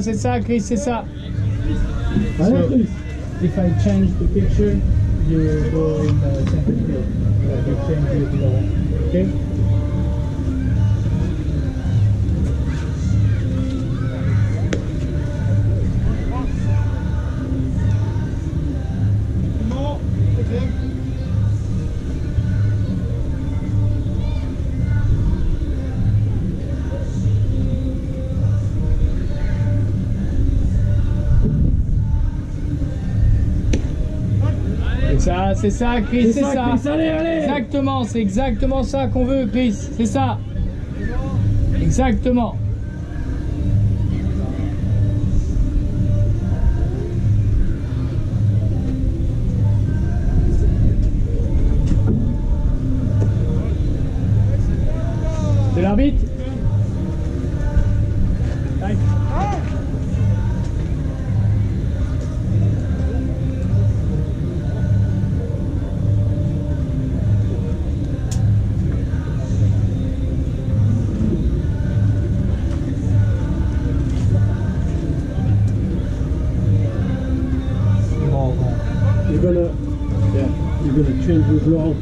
c'est ça, Chris, c'est ça. Allez, Chris. If I change the picture, you go in the center field. You change it to the left. Okay? C'est ça, Chris, c'est ça. Chris, allez. Exactement, c'est exactement ça qu'on veut, Chris, c'est ça. Exactement. C'est l'arbitre. You're gonna change the law.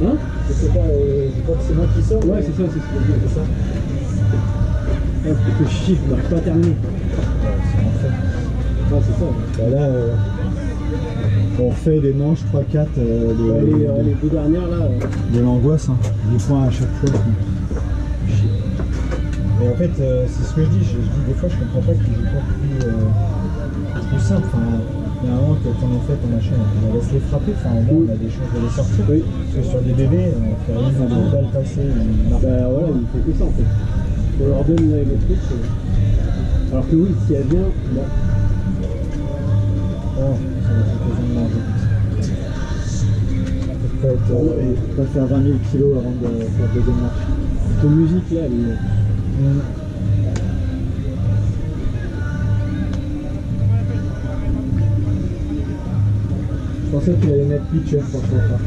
Hein? Je sais pas, je crois que c'est moi qui sors. Ouais, c'est ça, c'est ce que je dis, c'est ça. Ah, que chiffre, on n'arrive pas à terminer. Ah, c'est ça. Bah là, on fait des manches 3-4. Les deux dernières là. De l'angoisse, hein. Des points à chaque fois. Et en fait, c'est ce que je dis des fois, je comprends pas qu'il n'y ait pas plus simple. Enfin, il y a un moment, quand on est fait, on machin, on laisse les frapper, enfin, au moins, on a des chances de les sortir. Oui. Parce que sur des bébés, on fait rien, on a pas le passer. Bah voilà, il fait que ça en fait. On leur donne les trucs. Alors que oui, si elle vient, là. Oh, ça va être besoin de manger. Peut-être pas faire 20 000 kilos avant de faire la deuxième marche. Cette musique là, elle est. Je pensais qu'il allait mettre pitcher pour ce repas.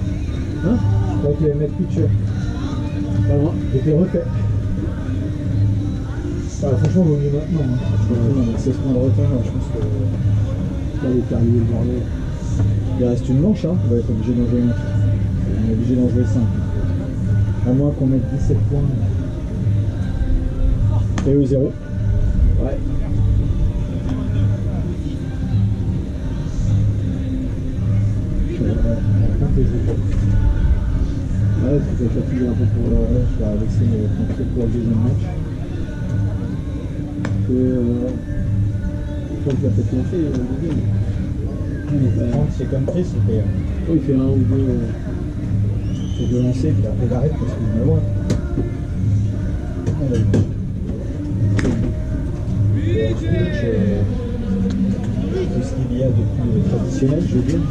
Hein? Je croyais qu'il allait mettre pitcher. Pas loin, j'étais refait. Ah, franchement, vaut mieux maintenant. Hein. C'est ce point de retard, je pense que là, il est terminé le bordel. Il reste une manche, hein. On va être obligé d'en jouer une. On est obligé d'en jouer 5. À moins qu'on mette 17 points. Et au 0. Ouais. Ouais, c'est fatigué un peu pour le reste, je vais laisser mes tranquilles pour le deuxième match. Je crois qu'il va peut-être lancer le deuxième. C'est comme Chris, il fait un ou deux. Il faut deux lancer, puis après il arrête parce qu'il est loin. Tout ce qu'il y a de plus traditionnel, je veux dire.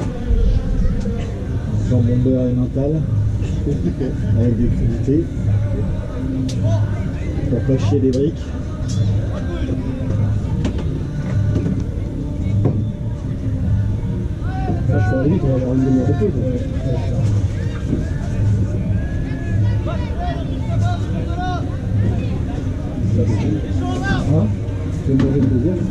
Jambon beurre et mental, avec des crudités, pour pas chier des briques. Ah, je fais vite, on va avoir une demi-heure de pause. Hein? Tu veux manger le deuxième?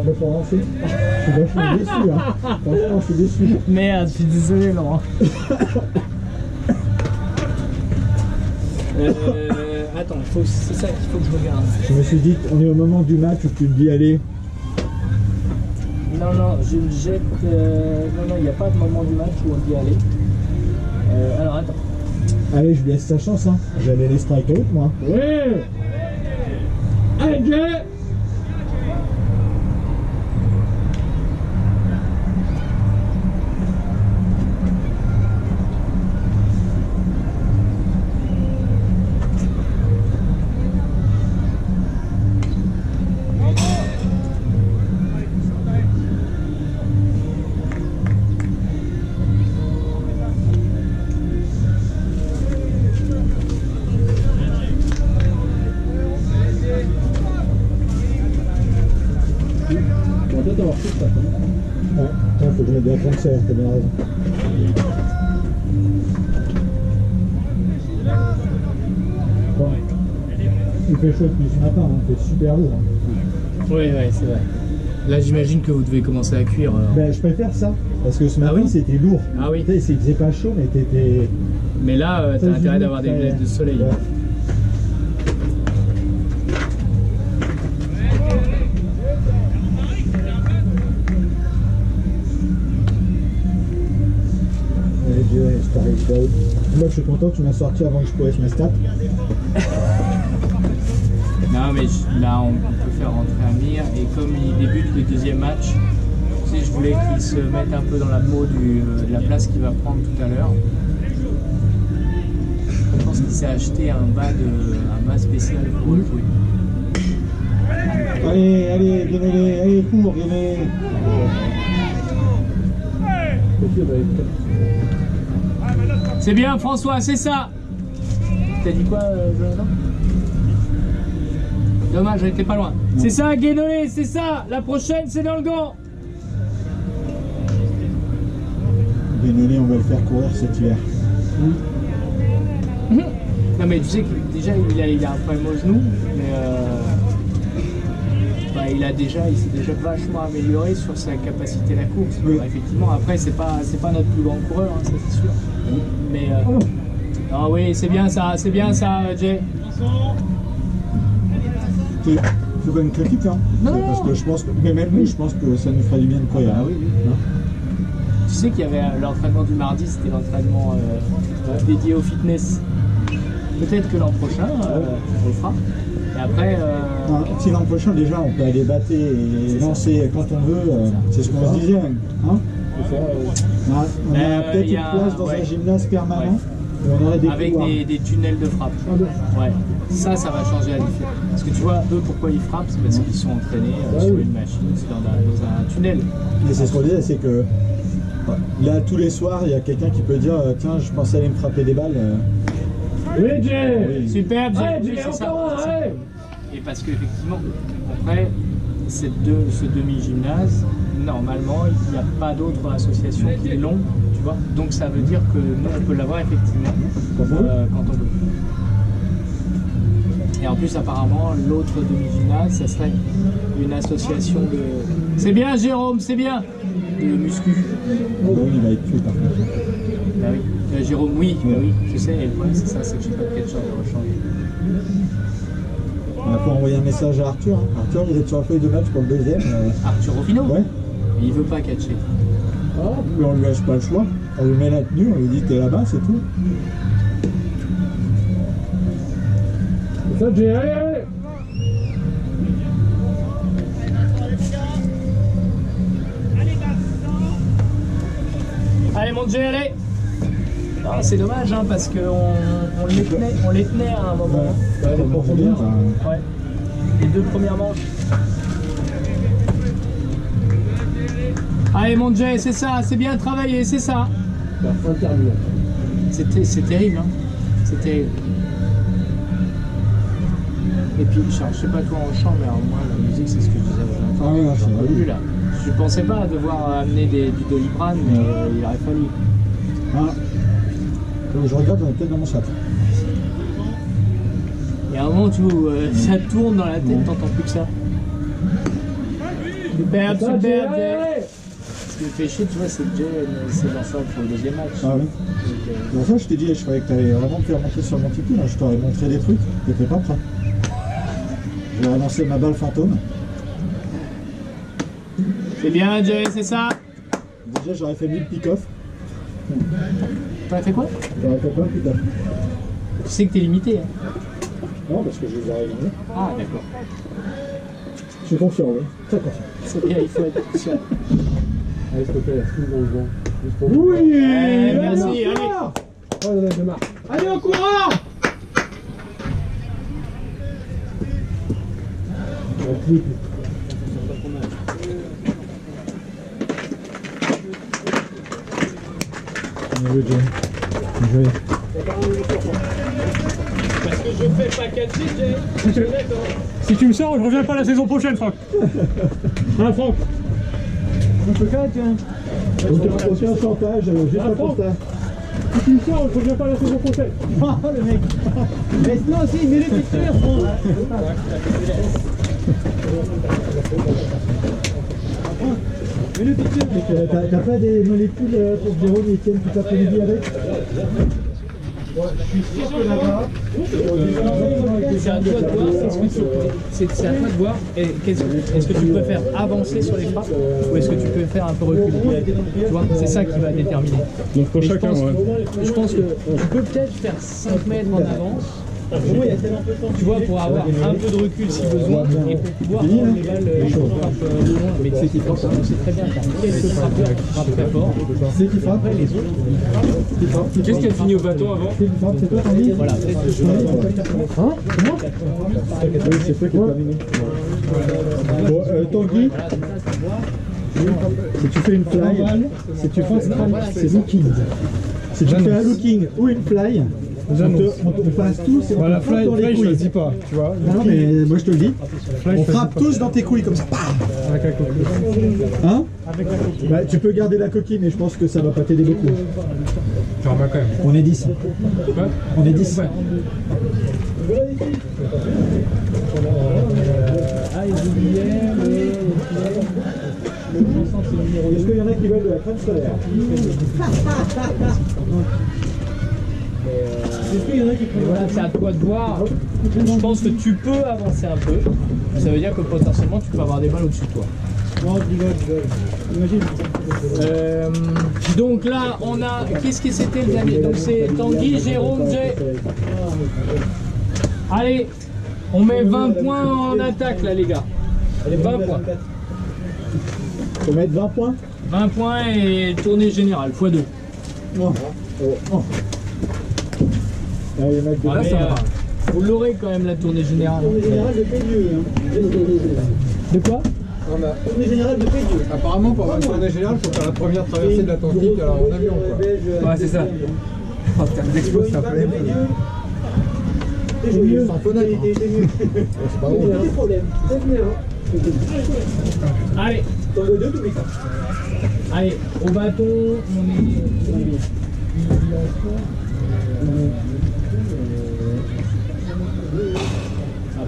peut pas avancer. Je suis vachement déçu, hein. Franchement, je suis déçu. Merde, je suis désolé, Laurent. Attends, c'est ça qu'il faut que je regarde. Je me suis dit, on est au moment du match où tu te dis, allez. Non, je me jette. Non, il n'y a pas de moment du match où on dit aller. Alors attends. Allez, je lui laisse sa chance, hein. J'allais les strike out, moi. Oui. Allez, Jay. Ouais, il faut que je mette de la concert, t'as bien raison. Bon. Il fait chaud depuis ce matin, hein. Il fait super lourd. Hein. Oui, c'est vrai. Là, j'imagine que vous devez commencer à cuire. Ben, je préfère ça, parce que ce matin, oui c'était lourd. Ah oui. Il faisait pas chaud, mais t'étais... Mais là, t'as intérêt d'avoir des lunettes de soleil. Ouais. Moi je suis content que tu m'as sorti avant que je pouvais ma stat. Non mais là on peut faire rentrer Amir et comme il débute le deuxième match, tu sais, je voulais qu'il se mette un peu dans la peau de la place qu'il va prendre tout à l'heure. Je pense qu'il s'est acheté un bas spécial pour le jouer. Allez, Guénélé, allez, cours, Guénélé. C'est bien François, c'est ça. T'as dit quoi Jonathan? Dommage, j'étais pas loin. C'est ça, Guénolé, c'est ça. La prochaine, c'est dans le gant. Guénélé, on va le faire courir cet hiver. Non mais tu sais que déjà il a un problème au genou, mais il s'est déjà vachement amélioré sur sa capacité à la course. Oui. Alors, effectivement, après c'est pas notre plus grand coureur, hein, ça c'est sûr. Mais ah oui, c'est bien ça, Jay. C'est pas une critique, hein. Non. Parce que je pense que, mais même nous, je pense que ça nous ferait du bien de courir. Ah oui. Hein. Tu sais qu'il y avait l'entraînement du mardi, c'était l'entraînement dédié au fitness. Peut-être que l'an prochain, on le fera. Et après. Si l'an prochain, déjà, on peut aller battre et lancer quand on veut, c'est ce qu'on se disait. Hein. On a peut-être une place dans un gymnase permanent. Et on aurait des avec des tunnels de frappe. Ouais. Ça va changer la différence. Parce que tu vois, eux, pourquoi ils frappent, c'est parce qu'ils sont entraînés sur une machine, c'est dans un tunnel. Mais c'est ce qu'on disait, c'est que là, tous les soirs, il y a quelqu'un qui peut dire tiens, je pensais aller me frapper des balles. Oui, Jay. Oui. Super, Jay. Jay, C'est ça. ouais. Et parce qu'effectivement, après, ce demi-gymnase, normalement, il n'y a pas d'autres associations qui l'ont, tu vois. Donc ça veut dire que nous, on peut l'avoir effectivement quand on veut. Et en plus, apparemment, l'autre demi-gymnase, ça serait une association de... C'est bien, Jérôme, c'est bien. De muscu. Il va être tué par contre. Bah oui. Jérôme, oui, bah oui, je sais. Et le problème, c'est ça, c'est que je sais pas de quel genre de rechange. On peut envoyer un message à Arthur. Hein. Arthur, il est sur la feuille de match pour le deuxième. Arthur Rufino. Ouais. Mais il veut pas catcher. Mais on lui laisse pas le choix. On lui met la tenue, on lui dit t'es là-bas, c'est tout. Ça, Jay, allez. Allez, mon Dieu, allez. Non, c'est dommage, hein, parce qu'on les tenait à un moment. Ouais, pour bien, Ouais. Les deux premières manches. Allez, mon Jay, c'est ça, c'est bien travaillé, c'est ça. C'est terrible, hein. C'est terrible. Et puis, je sais pas toi en chant, mais alors moi, la musique, c'est ce que je disais. Ah oui, J'en peux c'est plus, là. Je pensais pas devoir amener du Doliprane, mais il aurait fallu. Ah. Je regarde, on est peut-être dans mon sac. Il y a un moment où ça tourne dans la tête, t'entends plus que ça. Super, Ça, super, Jay, Jay. allez. Ce qui me fait chier, tu vois, c'est que Jay, c'est lancé pour le deuxième match. Ah oui. Donc, C'est pour ça que je t'ai dit, je croyais que tu allais vraiment me faire monter sur mon ticket. Là, je t'aurais montré des trucs, tu n'étais pas prêt. J'aurais lancé ma balle fantôme. c'est bien, Jay, c'est ça. Déjà, j'aurais fait 1000 pick-off. T'as fait quoi? J'aurais fait plein de pick-off. Tu sais que t'es limité. Hein. Non, parce que je les aurais éliminés. Ah, d'accord. Je suis confiant, oui. Très confiant. C'est bien, il faut être conscient. Allez, s'il te plaît, fous dans le vent. Juste pour Oui. Merci, allez. Oh, là, je marque. Allez, au courant. Bien joué, Jay. Bien joué. Parce que je fais pas 4 Jay. Si tu me sors, je reviens pas la saison prochaine, Franck. Hein, Franck? On peut faire, tiens. Aucun chantage, juste un constat. Si tu me sors, je reviens pas la saison prochaine. Oh, le mec. Mais non, si, mets les pictures, T'as pas des molécules pour que Jérôme et Étienne tout après-midi avec? Je suis sûr que là-bas. C'est à toi de voir, c'est à toi de voir. Et est-ce que tu peux faire avancer sur les frappes ou est-ce que tu peux faire un peu reculer? Tu vois, c'est ça qui va déterminer. Donc pour Et chacun, ouais. je pense que tu peux peut-être faire 5 mètres en avance. Tu vois, pour avoir un peu de recul si besoin et pour pouvoir prendre les balles de loin. Mais c'est qui frappe, c'est très bien. Quelques frappeurs qui frappent très fort. C'est qui frappe? Après, les autres, Qu'est-ce qui a fini au bâton avant? C'est toi, Tanguy? voilà, peut-être que je Hein? Comment? Oui, c'est toi qui as terminé. Bon, Tanguy, si tu fais une fly, si tu fais un strike, c'est looking. Si tu fais un looking ou une fly, on passe tous et on Voilà, frappe dans les fly, je le couilles. dis pas, tu vois. Non, mais moi je te le dis. Fly, On je le frappe dis pas. tous dans tes couilles comme ça. Bam. Avec la coquille. Hein? Bah, tu peux garder la coquille, mais je pense que ça va pas t'aider beaucoup. J'en remets quand même. On est 10. Ouais. On est 10. Ouais. Ah, ils oubliaient le chanson, c'est le numéro Est-ce qu'il y en a qui veulent de la crème solaire? Est-ce qu'il y en a qui Et voilà, c'est à toi de voir. Je pense que tu peux avancer un peu. Ça veut dire que potentiellement tu peux avoir des balles au-dessus de toi. Non, je rigole. Imagine. Donc là, on a. Qu'est-ce que c'était le dernier? Donc c'est Tanguy, Jérôme, Jay. Allez, on met 20 points en attaque là, les gars. Allez, 20 points. Faut mettre 20 points? 20 points et tournée générale, x2. Oh. Allez, mec, Ah, mais, vous l'aurez quand même la tournée générale. Tournée générale de Pédieu. De quoi? Tournée générale de Pédieu. Apparemment, pour avoir une tournée générale, il faut faire la première traversée de l'Atlantique alors en avion. Quoi. Ouais, c'est ça. En termes d'expo, c'est un peu les mêmes. C'est mieux. Sans fenêtre. Hein. C'est pas drôle. Des problèmes. C'est mieux. Allez, T'en veux deux, tu mets ça. allez, au bâton, on est.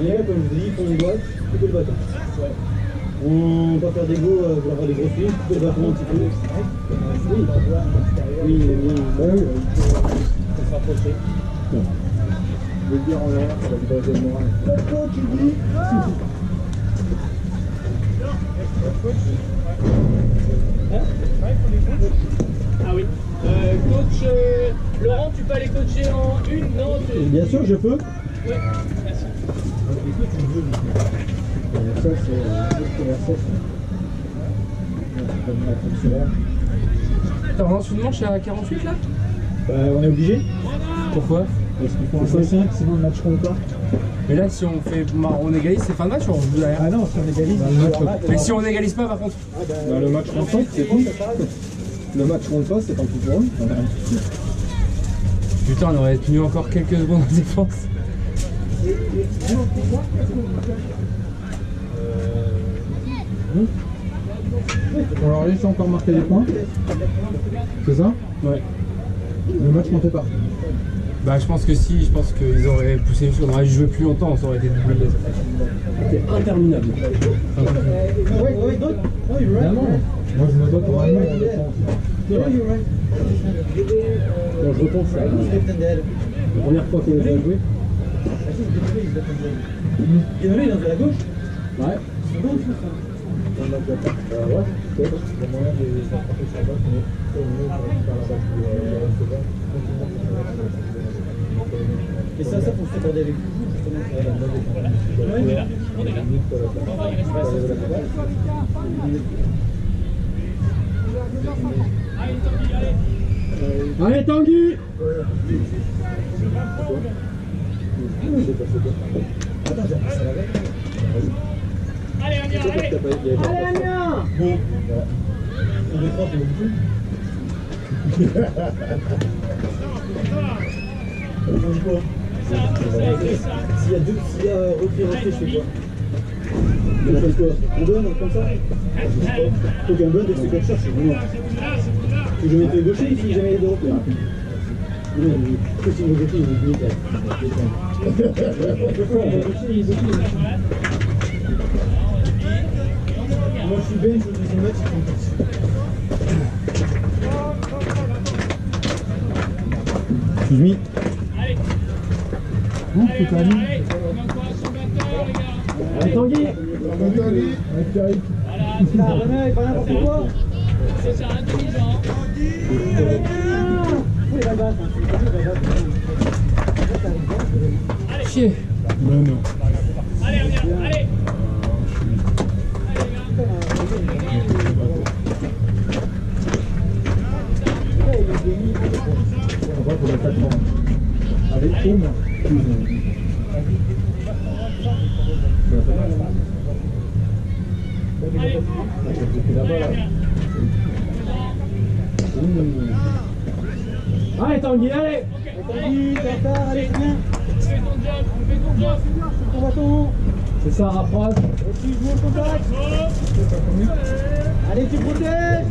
Bien, comme je vous dis, pour les doigts, plutôt le bâton. Ouais. On va pas faire des go pour avoir des grosses lignes, plutôt le bâton un petit peu. Oui. Faut se rapprocher. Je veux dire en l'air, ça va être dans le moral. Tu dis. Ah oui. Coach Laurent, tu peux aller coacher en une? Non, Bien sûr, je peux. Ouais, merci. Ça, c'est Attends, on soudainement, je suis à 48 là? on est obligé. Pourquoi? Parce qu'il faut un 5, sinon le match compte pas. Mais là, si on fait, on égalise, c'est fin de match ou on joue derrière? Ah non, si on égalise, Mais si on égalise pas, par contre? Bah, le match compte pas, c'est tout. Le match compte pas, c'est tant pis pour eux. Putain, on aurait tenu encore quelques secondes en défense. On leur laisse encore marquer des points. C'est ça? Ouais. Le match comptait pas. Bah je pense que si, je pense qu'ils auraient poussé, on aurait joué plus longtemps, ça aurait été double laisse. C'était interminable. Évidemment. Moi, je me bats pour un mec. Bon, je repense à la première fois qu'on les a joués. Il y en a dans la gauche. Ouais. C'est bon, tout ça. Ouais, peut-être. Il y a moyen de s'attraper sur la balle, mais c'est mieux pour récupérer la balle. Et ça, faut se accorder avec vous, justement. Allez Tanguy! Allez, Amiens! Bon. On défend, c'est beaucoup. On dit quoi? S'il y a repris, je fais quoi? On fait quoi? On donne comme ça? Faut qu'un donne et que c'est qu'elle cherche, c'est bon. Si je m'étais gaucher, il faut jamais les deux repères. Non, mais si me gaucher, il est nickel. Moi je suis bench au deuxième match, Excuse me. Allez Tanguy! René, pas n'importe quoi. C'est intelligent. Chier! Non, non. Allez, Amiens, allez. On va pour la 4 ans. Avec Oum. Allez Tanguy, allez! Tanguy, t'es en retard, allez, viens. Fais ton job, fais ton job. On va ton. C'est ça, rapproche. Et tu joues au contact. Allez, tu protèges.